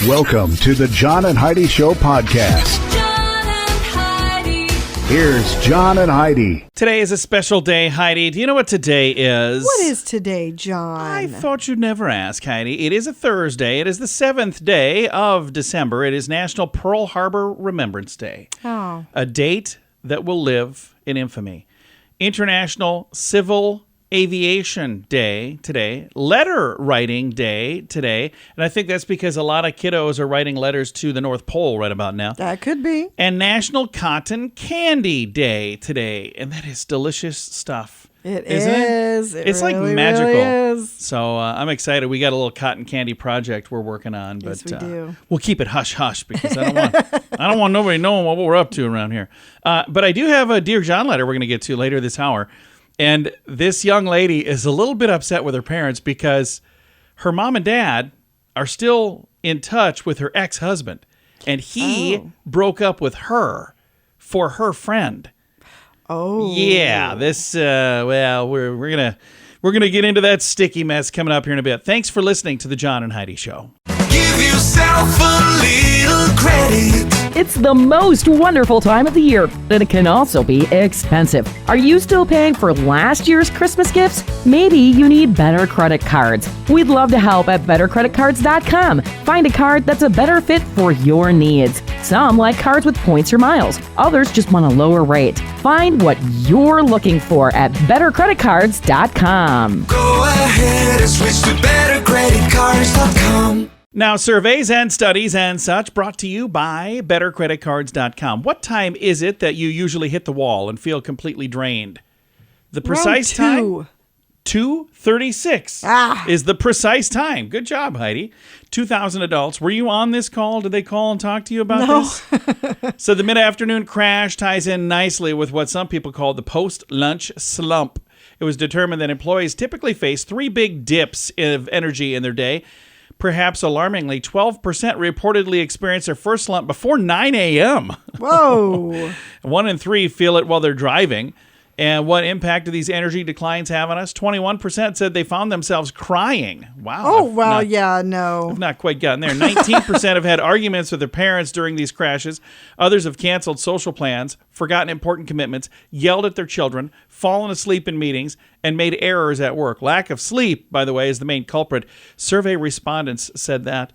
Welcome to the Jon and Heidi Show podcast. Jon and Heidi. Here's Jon and Heidi. Today is a special day, Heidi. Do you know what today is? What is today, Jon? I thought you'd never ask, Heidi. It is a Thursday. It is the 7th day of December. It is National Pearl Harbor Remembrance Day. Oh. A date that will live in infamy. International Civil Aviation Day today, Letter Writing Day today, and I think that's because a lot of kiddos are writing letters to the North Pole right about now. That could be. And National Cotton Candy Day today, and that is delicious stuff. Isn't it? It's really, like magical. Really is. So I'm excited. We got a little cotton candy project we're working on, but Yes, we do. We'll keep it hush hush because I don't want nobody knowing what we're up to around here. But I do have a Dear John letter we're going to get to later this hour. And this young lady is a little bit upset with her parents because her mom and dad are still in touch with her ex-husband. And he broke up with her for her friend. Oh. Yeah, this, we're gonna get into that sticky mess coming up here in a bit. Thanks for listening to the Jon and Heidi Show. Give yourself a little credit. It's the most wonderful time of the year, and it can also be expensive. Are you still paying for last year's Christmas gifts? Maybe you need better credit cards. We'd love to help at bettercreditcards.com. Find a card that's a better fit for your needs. Some like cards with points or miles. Others just want a lower rate. Find what you're looking for at bettercreditcards.com. Go ahead and switch to bettercreditcards.com. Now, surveys and studies and such brought to you by bettercreditcards.com. What time is it that you usually hit the wall and feel completely drained? The precise time? 2:36 is the precise time. Good job, Heidi. 2,000 adults. Were you on this call? Did they call and talk to you about this? So the mid-afternoon crash ties in nicely with what some people call the post-lunch slump. It was determined that employees typically face three big dips of energy in their day. Perhaps alarmingly, 12% reportedly experience their first slump before 9 a.m. Whoa. 1 in 3 feel it while they're driving. And what impact do these energy declines have on us? 21% said they found themselves crying. Wow. Oh, well, yeah, no. I've not quite gotten there. 19% have had arguments with their parents during these crashes. Others have canceled social plans, forgotten important commitments, yelled at their children, fallen asleep in meetings, and made errors at work. Lack of sleep, by the way, is the main culprit. Survey respondents said that.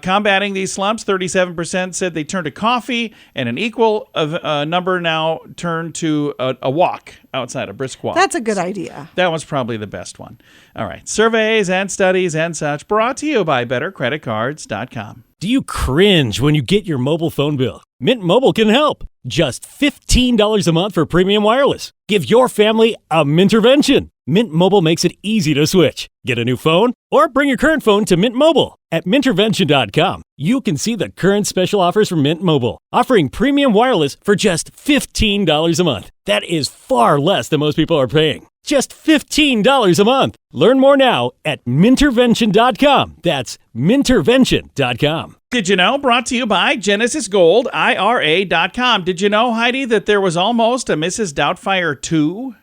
Combating these slumps, 37% said they turned to coffee, and an equal number now turned to a walk outside, a brisk walk. That's a good idea. That was probably the best one. All right. Surveys and studies and such brought to you by bettercreditcards.com. Do you cringe when you get your mobile phone bill? Mint Mobile can help. Just $15 a month for premium wireless. Give your family a Mintervention. Mint Mobile makes it easy to switch. Get a new phone or bring your current phone to Mint Mobile. At Mintervention.com, you can see the current special offers from Mint Mobile, offering premium wireless for just $15 a month. That is far less than most people are paying. Just $15 a month. Learn more now at Mintervention.com. That's Mintervention.com. Did you know? Brought to you by Genesis Gold, IRA.com. Did you know, Heidi, that there was almost a Mrs. Doubtfire 2?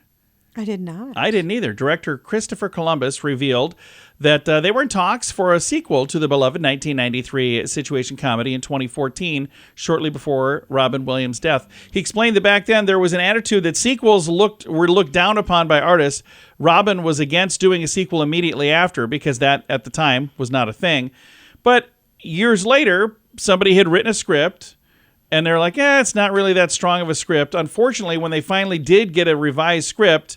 I did not. I didn't either. Director Christopher Columbus revealed that they were in talks for a sequel to the beloved 1993 situation comedy in 2014, shortly before Robin Williams' death. He explained that back then there was an attitude that sequels were looked down upon by artists. Robin was against doing a sequel immediately after because that, at the time, was not a thing. But years later, somebody had written a script, and they're like, it's not really that strong of a script. Unfortunately, when they finally did get a revised script,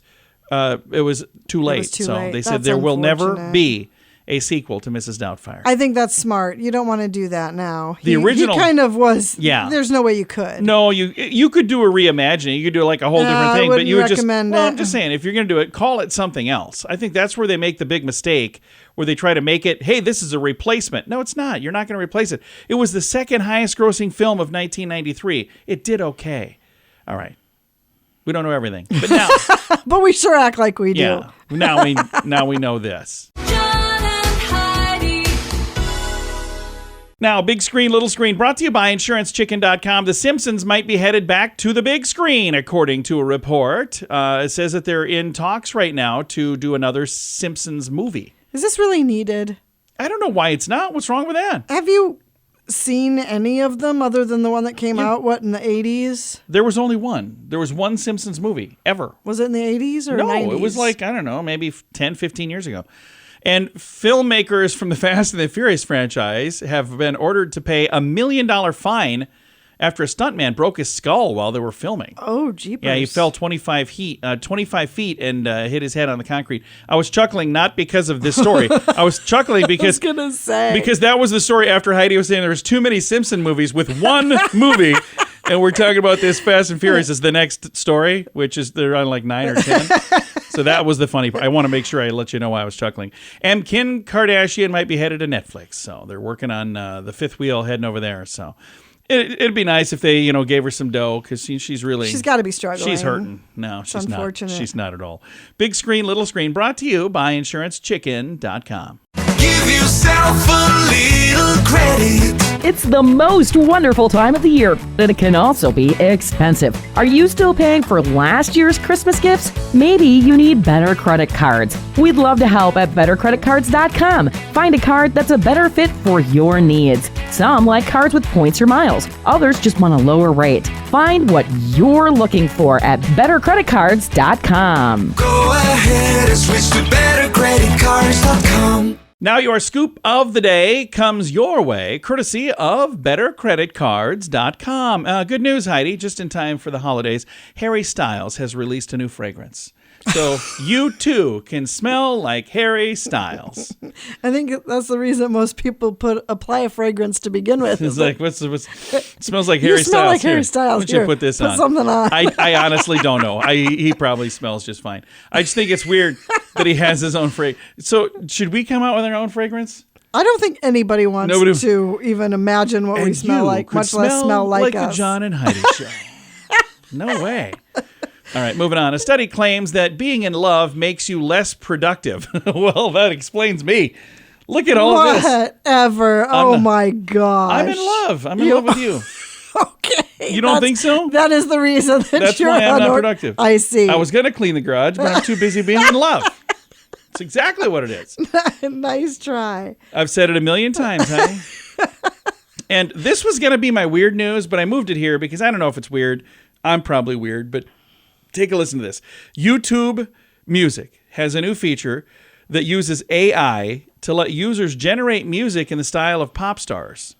it was too late. They said there will never be a sequel to Mrs. Doubtfire. I think that's smart. You don't want to do that now. The original he kind of was. Yeah. There's no way you could. No, you could do a reimagining. You could do like a whole different thing. But you would just. Well, I'm just saying, if you're going to do it, call it something else. I think that's where they make the big mistake, where they try to make it, hey, this is a replacement. No, it's not. You're not going to replace it. It was the second highest grossing film of 1993. It did okay. All right. We don't know everything, but now. But we sure act like we do. Yeah. Now we know this. Jon and Heidi. Now, big screen, little screen, brought to you by InsuranceChicken.com. The Simpsons might be headed back to the big screen, according to a report. It says that they're in talks right now to do another Simpsons movie. Is this really needed? I don't know why it's not. What's wrong with that? Have you seen any of them other than the one that came out, in the 80s? There was only one. There was one Simpsons movie ever. Was it in the 80s or No, 90s? it was like, I don't know, maybe 10, 15 years ago. And filmmakers from the Fast and the Furious franchise have been ordered to pay $1 million fine after a stuntman broke his skull while they were filming. Oh, jeepers. Yeah, he fell 25 feet and hit his head on the concrete. I was chuckling not because of this story. I was chuckling because gonna say. because that was the story after Heidi was saying there was too many Simpson movies with one movie. And we're talking about this Fast and Furious as the next story, which is they're on like 9 or 10. So that was the funny part. I want to make sure I let you know why I was chuckling. And Kim Kardashian might be headed to Netflix. So they're working on the fifth wheel heading over there. So it'd be nice if they, gave her some dough because she's really... She's got to be struggling. She's hurting. No, she's not. Unfortunate. She's not at all. Big screen, little screen, brought to you by InsuranceChicken.com. Give yourself a little credit. It's the most wonderful time of the year, but it can also be expensive. Are you still paying for last year's Christmas gifts? Maybe you need better credit cards. We'd love to help at bettercreditcards.com. Find a card that's a better fit for your needs. Some like cards with points or miles. Others just want a lower rate. Find what you're looking for at bettercreditcards.com. Go ahead and switch to bettercreditcards.com. Now your scoop of the day comes your way, courtesy of bettercreditcards.com. Good news, Heidi, just in time for the holidays. Harry Styles has released a new fragrance. So you too can smell like Harry Styles. I think that's the reason most people apply a fragrance to begin with. It's like, what's it smells like Harry You Styles. smell like Here, Harry Styles. Why don't you Here, put this put on? something on. I honestly don't know. He probably smells just fine. I just think it's weird that he has his own fragrance. So should we come out with our own fragrance? I don't think anybody wants to even imagine what we smell like, much less smell like us. the John and Heidi show. No way. All right, moving on. A study claims that being in love makes you less productive. Well, that explains me. Look at all of this. Whatever. Oh, my gosh. I'm in love. I'm in love with you. Okay. You don't think so? That is the reason that That's you're why I'm not productive. I see. I was going to clean the garage, but I'm too busy being in love. It's exactly what it is. Nice try. I've said it a million times, honey. And this was going to be my weird news, but I moved it here because I don't know if it's weird. I'm probably weird, but take a listen to this. YouTube Music has a new feature that uses AI to let users generate music in the style of pop stars.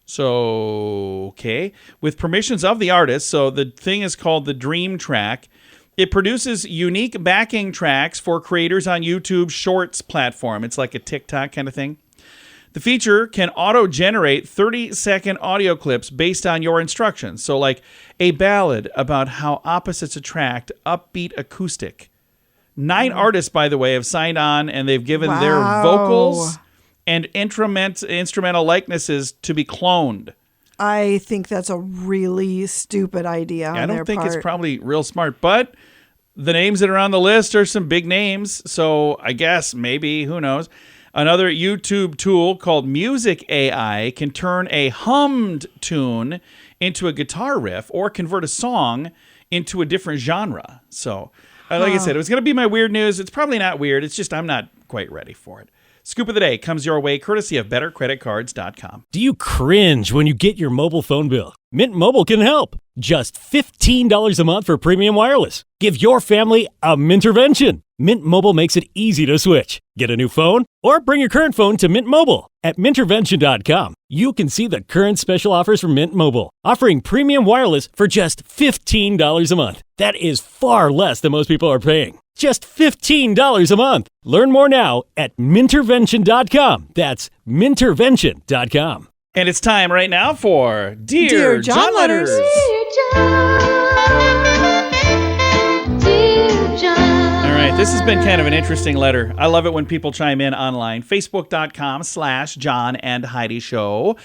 So, okay, with permissions of the artist. So the thing is called the Dream Track. It produces unique backing tracks for creators on YouTube's Shorts platform. It's like a TikTok kind of thing. The feature can auto-generate 30-second audio clips based on your instructions. So like a ballad about how opposites attract, upbeat acoustic. 9 artists, by the way, have signed on, and they've given their vocals and instrumental likenesses to be cloned. I think that's a really stupid idea on I don't their think part. it's probably real smart, but the names that are on the list are some big names. So I guess maybe, who knows? Another YouTube tool called Music AI can turn a hummed tune into a guitar riff or convert a song into a different genre. So, like I said, it was going to be my weird news. It's probably not weird. It's just I'm not quite ready for it. Scoop of the day comes your way courtesy of bettercreditcards.com. Do you cringe when you get your mobile phone bill? Mint Mobile can help. Just $15 a month for premium wireless. Give your family a Mintervention. Mint Mobile makes it easy to switch. Get a new phone or bring your current phone to Mint Mobile. At Mintervention.com, you can see the current special offers from Mint Mobile, offering premium wireless for just $15 a month. That is far less than most people are paying. Just $15 a month. Learn more now at Mintervention.com. That's Mintervention.com. And it's time right now for Dear John Letters. Dear John. All right, this has been kind of an interesting letter. I love it when people chime in online. Facebook.com/John and Heidi Show.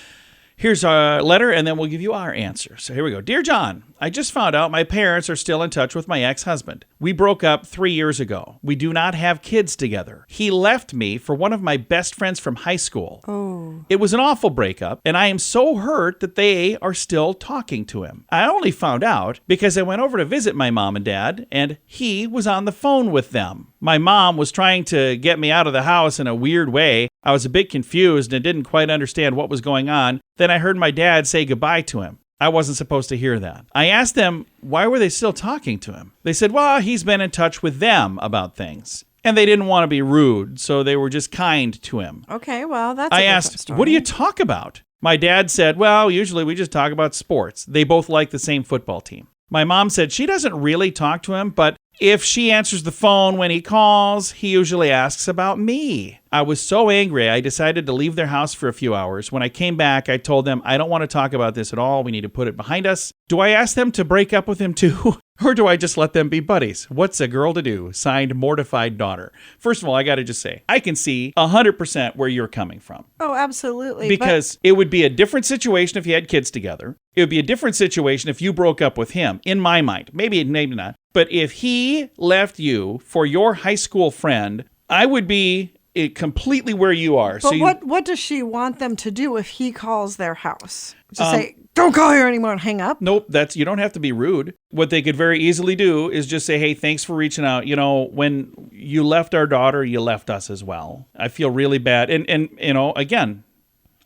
Here's our letter, and then we'll give you our answer. So here we go. Dear John, I just found out my parents are still in touch with my ex-husband. We broke up 3 years ago. We do not have kids together. He left me for one of my best friends from high school. Oh. It was an awful breakup, and I am so hurt that they are still talking to him. I only found out because I went over to visit my mom and dad, and he was on the phone with them. My mom was trying to get me out of the house in a weird way. I was a bit confused and didn't quite understand what was going on. Then I heard my dad say goodbye to him. I wasn't supposed to hear that. I asked them, why were they still talking to him? They said, well, he's been in touch with them about things. And they didn't want to be rude, so they were just kind to him. Okay, well, that's I asked, what do you talk about? My dad said, well, usually we just talk about sports. They both like the same football team. My mom said she doesn't really talk to him, but if she answers the phone when he calls, he usually asks about me. I was so angry, I decided to leave their house for a few hours. When I came back, I told them, I don't want to talk about this at all. We need to put it behind us. Do I ask them to break up with him too? Or do I just let them be buddies? What's a girl to do? Signed, Mortified Daughter. First of all, I got to just say, I can see 100% where you're coming from. Oh, absolutely. Because it would be a different situation if you had kids together. It would be a different situation if you broke up with him, in my mind. Maybe not. But if he left you for your high school friend, I would be completely where you are. But what does she want them to do if he calls their house? Just say, don't call here anymore and hang up? Nope, you don't have to be rude. What they could very easily do is just say, hey, thanks for reaching out. You know, when you left our daughter, you left us as well. I feel really bad. And you know, again,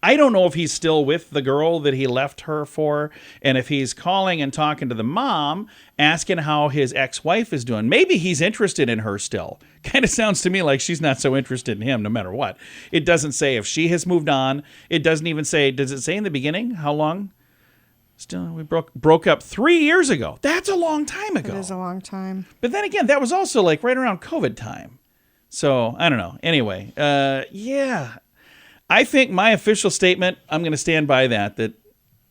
I don't know if he's still with the girl that he left her for, and if he's calling and talking to the mom, asking how his ex-wife is doing. Maybe he's interested in her still. Kind of sounds to me like she's not so interested in him no matter what. It doesn't say if she has moved on. It doesn't even say, does it say in the beginning how long? Still, we broke up 3 years ago. That's a long time ago. It is a long time. But then again, that was also like right around COVID time. So, I don't know. Anyway, yeah. I think my official statement, I'm going to stand by that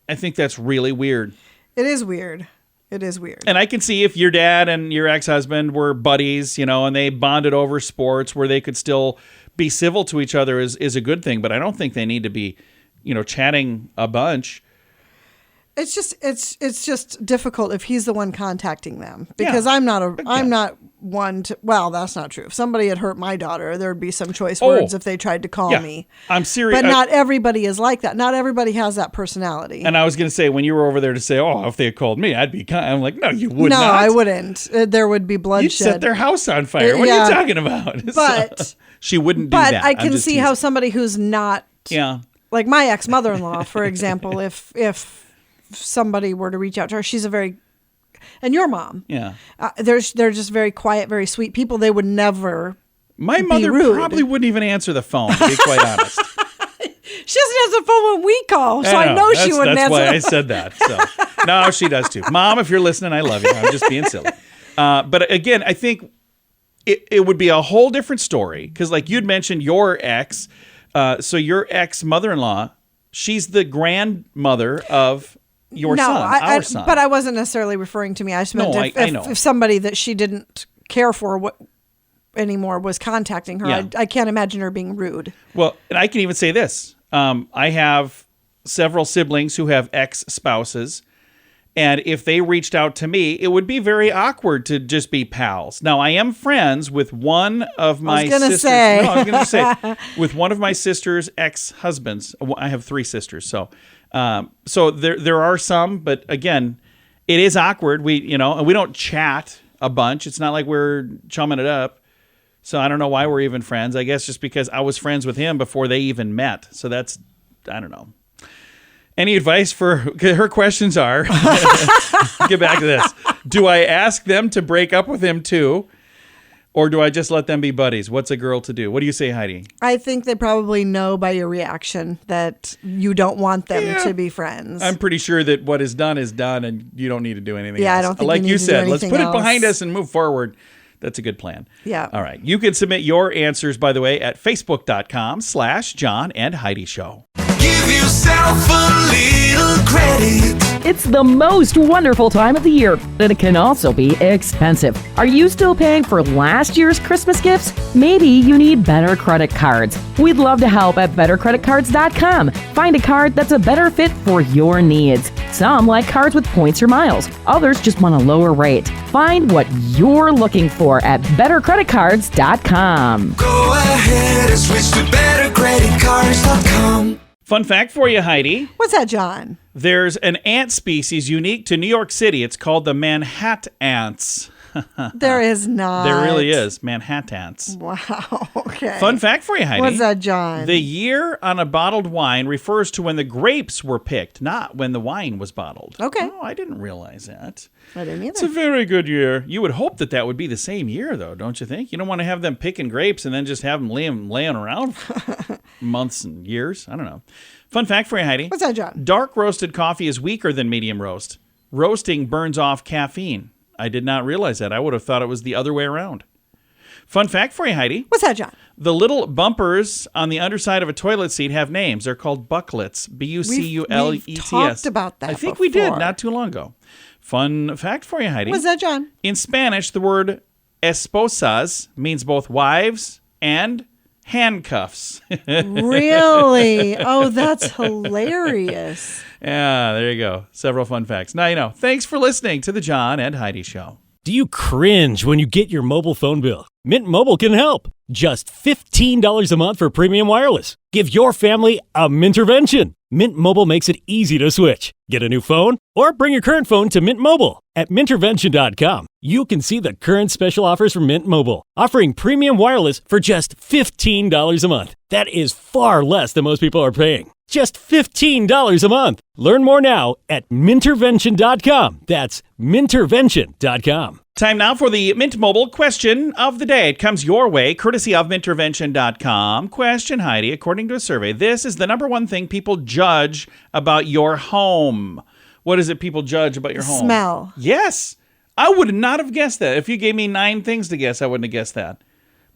I think that's really weird. It is weird. It is weird. And I can see if your dad and your ex-husband were buddies, you know, and they bonded over sports where they could still be civil to each other is a good thing. But I don't think they need to be, you know, chatting a bunch. It's just difficult if he's the one contacting them, because I'm not one to, well, that's not true. If somebody had hurt my daughter, there'd be some choice words if they tried to call me. I'm serious. But not everybody is like that. Not everybody has that personality. And I was going to say, when you were over there to say, oh, if they had called me, I'd be I'm like, no, you would not. No, I wouldn't. There would be bloodshed. You'd set their house on fire. What are you talking about? But she wouldn't do that. But I can see how somebody who's not, like my ex-mother-in-law, for example, if somebody were to reach out to her, she's a very, and your mom, they're just very quiet, very sweet people. They would never. My mother probably wouldn't even answer the phone, to be quite honest. She doesn't answer the phone when we call, so I know she wouldn't answer. That's why I said that. So no, she does too. Mom, if you're listening, I love you. I'm just being silly. But again, I think it would be a whole different story because, like you'd mentioned, your ex. So your ex mother-in-law, she's the grandmother of your son, son. But I wasn't necessarily referring to me. I just meant if somebody that she didn't care for anymore was contacting her, I can't imagine her being rude. Well, and I can even say this. I have several siblings who have ex-spouses, and if they reached out to me, it would be very awkward to just be pals. Now, I am friends with one of my sisters. I was going to say, with one of my sister's ex-husbands. I have 3 sisters, so there are some, but again, it is awkward. And we don't chat a bunch. It's not like we're chumming it up. So I don't know why we're even friends. I guess just because I was friends with him before they even met. So I don't know. Any advice for her questions are, get back to this. Do I ask them to break up with him too? Or do I just let them be buddies? What's a girl to do? What do you say, Heidi? I think they probably know by your reaction that you don't want them to be friends. I'm pretty sure that what is done, and you don't need to do anything else. I don't think like you said, let's put it behind us and move forward. That's a good plan. Yeah. All right. You can submit your answers, by the way, at facebook.com/John and Heidi Show. Give yourself a little credit. It's the most wonderful time of the year, and it can also be expensive. Are you still paying for last year's Christmas gifts? Maybe you need better credit cards. We'd love to help at bettercreditcards.com. Find a card that's a better fit for your needs. Some like cards with points or miles. Others just want a lower rate. Find what you're looking for at bettercreditcards.com. Go ahead and switch to bettercreditcards.com. Fun fact for you, Heidi. What's that, John? There's an ant species unique to New York City. It's called the Manhattan ants. There is not. There really is. Manhattans. Wow. Okay. Fun fact for you, Heidi. What's that, John? The year on a bottled wine refers to when the grapes were picked, not when the wine was bottled. Okay. Oh, I didn't realize that. I didn't either. It's a very good year. You would hope that would be the same year, though, don't you think? You don't want to have them picking grapes and then just have them laying around for months and years. I don't know. Fun fact for you, Heidi. What's that, John? Dark roasted coffee is weaker than medium roast. Roasting burns off caffeine. I did not realize that. I would have thought it was the other way around. Fun fact for you, Heidi. What's that, John? The little bumpers on the underside of a toilet seat have names. They're called bucklets. Buclets. We've talked about that I think before. we did not too long ago. Fun fact for you, Heidi. What's that, John? In Spanish, the word esposas means both wives and handcuffs. Really? Oh, that's hilarious. Yeah, there you go. Several fun facts. Now you know. Thanks for listening to the John and Heidi Show. Do you cringe when you get your mobile phone bill? Mint Mobile can help. Just $15 a month for premium wireless. Give your family a Mintervention. Mint Mobile makes it easy to switch. Get a new phone or bring your current phone to Mint Mobile. At Mintervention.com, you can see the current special offers from Mint Mobile, offering premium wireless for just $15 a month. That is far less than most people are paying. Just $15 a month. Learn more now at Mintervention.com. That's Mintervention.com. Time now for the Mint Mobile question of the day. It comes your way, courtesy of Mintervention.com. Question, Heidi. According to a survey, this is the number one thing people judge about your home. What is it people judge about your home? Smell. Yes. I would not have guessed that. If you gave me 9 things to guess, I wouldn't have guessed that.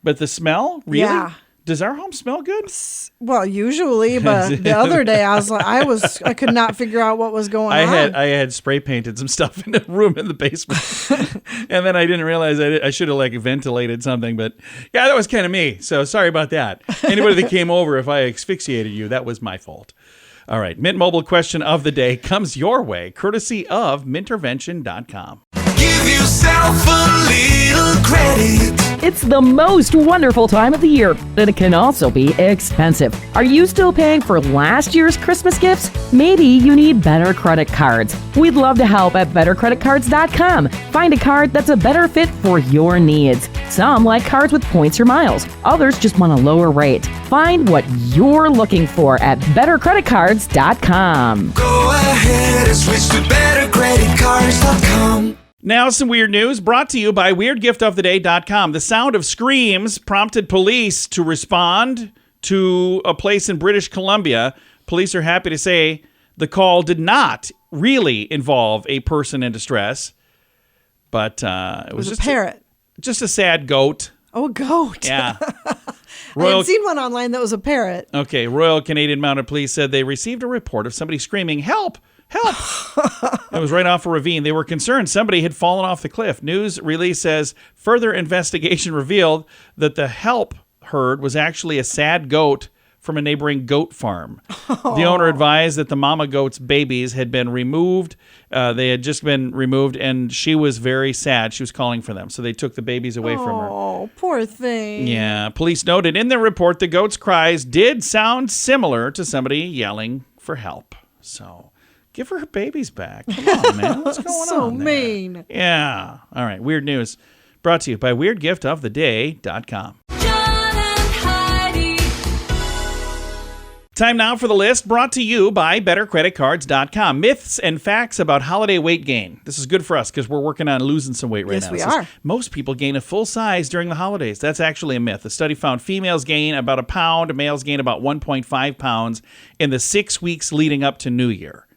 But the smell? Really? Yeah. Does our home smell good? Well, usually, but the other day I could not figure out what was going on. I had spray painted some stuff in the room in the basement, and then I didn't realize I should have ventilated something. But yeah, that was kind of me. So sorry about that. Anybody that came over, if I asphyxiated you, that was my fault. All right, Mint Mobile question of the day comes your way, courtesy of Mintervention.com. Give yourself a little credit. It's the most wonderful time of the year, but it can also be expensive. Are you still paying for last year's Christmas gifts? Maybe you need better credit cards. We'd love to help at bettercreditcards.com. Find a card that's a better fit for your needs. Some like cards with points or miles. Others just want a lower rate. Find what you're looking for at bettercreditcards.com. Go ahead and switch to bettercreditcards.com. Now, some weird news brought to you by WeirdGiftOfTheDay.com. The sound of screams prompted police to respond to a place in British Columbia. Police are happy to say the call did not really involve a person in distress, but it was just a parrot. Just a sad goat. Oh, a goat. Yeah. I had seen one online that was a parrot. Okay. Royal Canadian Mounted Police said they received a report of somebody screaming, "Help! Help!" It was right off a ravine. They were concerned somebody had fallen off the cliff. News release says further investigation revealed that the help heard was actually a sad goat from a neighboring goat farm. Oh. The owner advised that the mama goat's babies had been removed. They had just been removed, and she was very sad. She was calling for them, so they took the babies away from her. Oh, poor thing. Yeah. Police noted in their report the goat's cries did sound similar to somebody yelling for help. So give her babies back. Come on, man. What's going on So there? mean. Yeah. All right. Weird news brought to you by WeirdGiftOfTheDay.com. Time now for the list brought to you by BetterCreditCards.com. Myths and facts about holiday weight gain. This is good for us because we're working on losing some weight right now. Yes, we are. Most people gain a full size during the holidays. That's actually a myth. A study found females gain about 1 pound, males gain about 1.5 pounds in the 6 weeks leading up to New Year.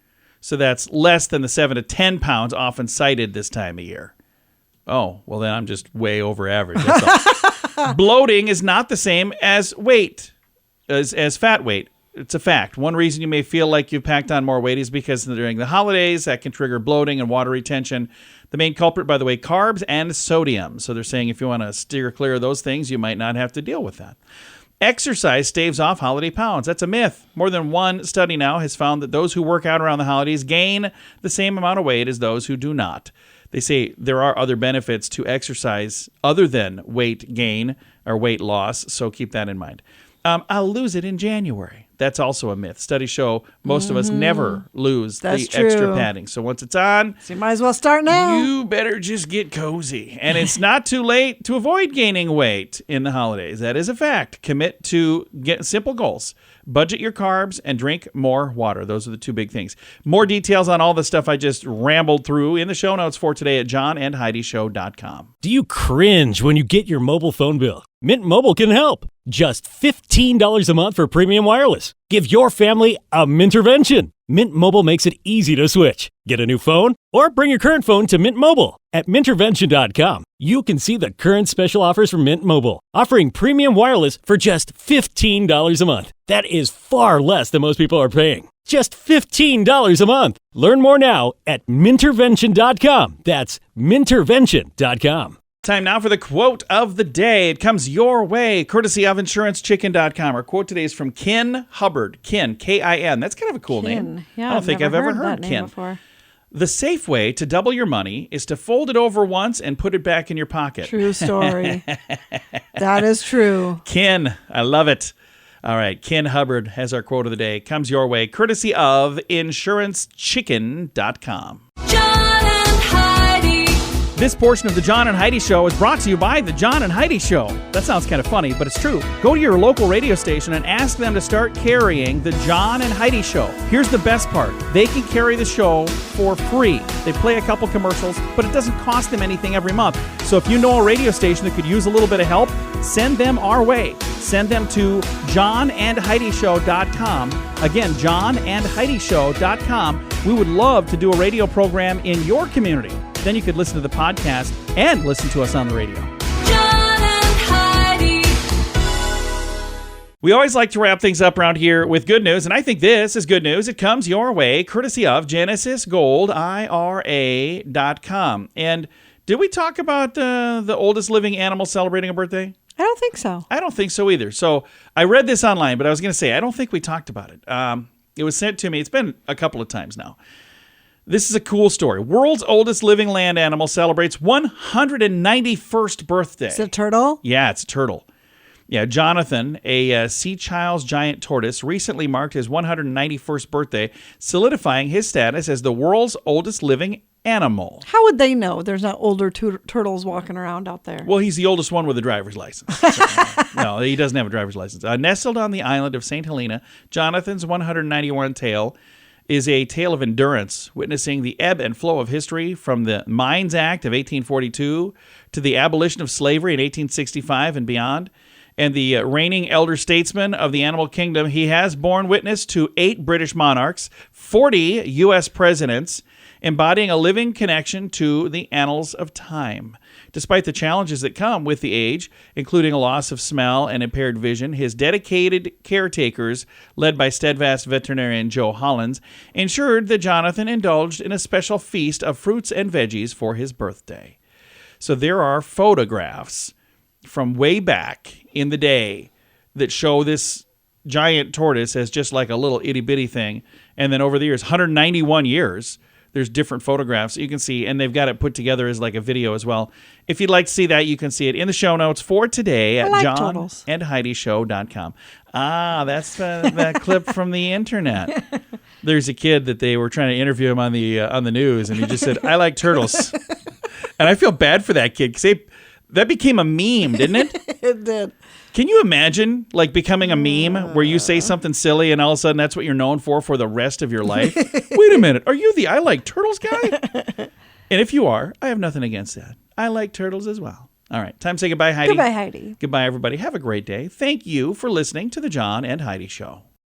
So that's less than the 7 to 10 pounds often cited this time of year. Oh, well then I'm just way over average. That's all. Bloating is not the same as weight, as fat weight. It's a fact. One reason you may feel like you've packed on more weight is because during the holidays, that can trigger bloating and water retention. The main culprit, by the way, carbs and sodium. So they're saying if you want to steer clear of those things, you might not have to deal with that. Exercise staves off holiday pounds. That's a myth. More than one study now has found that those who work out around the holidays gain the same amount of weight as those who do not. They say there are other benefits to exercise other than weight gain or weight loss, so keep that in mind. I'll lose it in January. That's also a myth. Studies show most of us never lose That's the extra true. padding. So once it's on, So you might as well start now. you better just get cozy. And it's not too late to avoid gaining weight in the holidays. That is a fact. Commit to get simple goals. Budget your carbs and drink more water. Those are the two big things. More details on all the stuff I just rambled through in the show notes for today at johnandheidishow.com. Do you cringe when you get your mobile phone bill? Mint Mobile can help. Just $15 a month for premium wireless. Give your family a Mintervention. Mint Mobile makes it easy to switch. Get a new phone or bring your current phone to Mint Mobile. At Mintervention.com, you can see the current special offers from Mint Mobile, offering premium wireless for just $15 a month. That is far less than most people are paying. Just $15 a month. Learn more now at Mintervention.com. That's Mintervention.com. Time now for the quote of the day. It comes your way, courtesy of InsuranceChicken.com. Our quote today is from Ken Hubbard. Ken, K-I-N. That's kind of a cool name. Yeah, I don't think I've ever heard that name Ken before. The safe way to double your money is to fold it over once and put it back in your pocket. True story. That is true. Ken, I love it. All right, Ken Hubbard has our quote of the day. Comes your way, courtesy of InsuranceChicken.com. John and Heidi. This portion of the John and Heidi Show is brought to you by the John and Heidi Show. That sounds kind of funny, but it's true. Go to your local radio station and ask them to start carrying the John and Heidi Show. Here's the best part. They can carry the show for free. They play a couple commercials, but it doesn't cost them anything every month. So if you know a radio station that could use a little bit of help, send them our way. Send them to johnandheidishow.com. Again, johnandheidishow.com. We would love to do a radio program in your community. Then you could listen to the podcast and listen to us on the radio. John and Heidi. We always like to wrap things up around here with good news, and I think this is good news. It comes your way courtesy of GenesisGoldIRA.com. And did we talk about the oldest living animal celebrating a birthday? I don't think so. I don't think so either. So I read this online, but I was going to say, I don't think we talked about it. It was sent to me. It's been a couple of times now. This is a cool story. World's oldest living land animal celebrates 191st birthday. Is it a turtle? Yeah, it's a turtle. Yeah, Jonathan, a Sea Child's giant tortoise, recently marked his 191st birthday, solidifying his status as the world's oldest living animal. How would they know there's not older turtles walking around out there? Well, he's the oldest one with a driver's license. So, no, he doesn't have a driver's license. Nestled on the island of St. Helena, Jonathan's 191 tale is a tale of endurance, witnessing the ebb and flow of history from the Mines Act of 1842 to the abolition of slavery in 1865 and beyond. And the reigning elder statesman of the animal kingdom, he has borne witness to 8 British monarchs, 40 U.S. presidents, embodying a living connection to the annals of time. Despite the challenges that come with the age, including a loss of smell and impaired vision, his dedicated caretakers, led by steadfast veterinarian Joe Hollins, ensured that Jonathan indulged in a special feast of fruits and veggies for his birthday. So there are photographs from way back in the day that show this giant tortoise as just like a little itty-bitty thing. And then over the years, 191 years, there's different photographs you can see, and they've got it put together as like a video as well. If you'd like to see that, you can see it in the show notes for today at johnandheidishow.com. Ah, that's that clip from the internet. There's a kid that they were trying to interview him on the news, and he just said, "I like turtles." And I feel bad for that kid because that became a meme, didn't it? It did. Can you imagine like becoming a meme where you say something silly and all of a sudden that's what you're known for the rest of your life? Wait a minute. Are you the I like turtles guy? And if you are, I have nothing against that. I like turtles as well. All right. Time to say goodbye, Heidi. Goodbye, Heidi. Goodbye, everybody. Have a great day. Thank you for listening to The John and Heidi Show.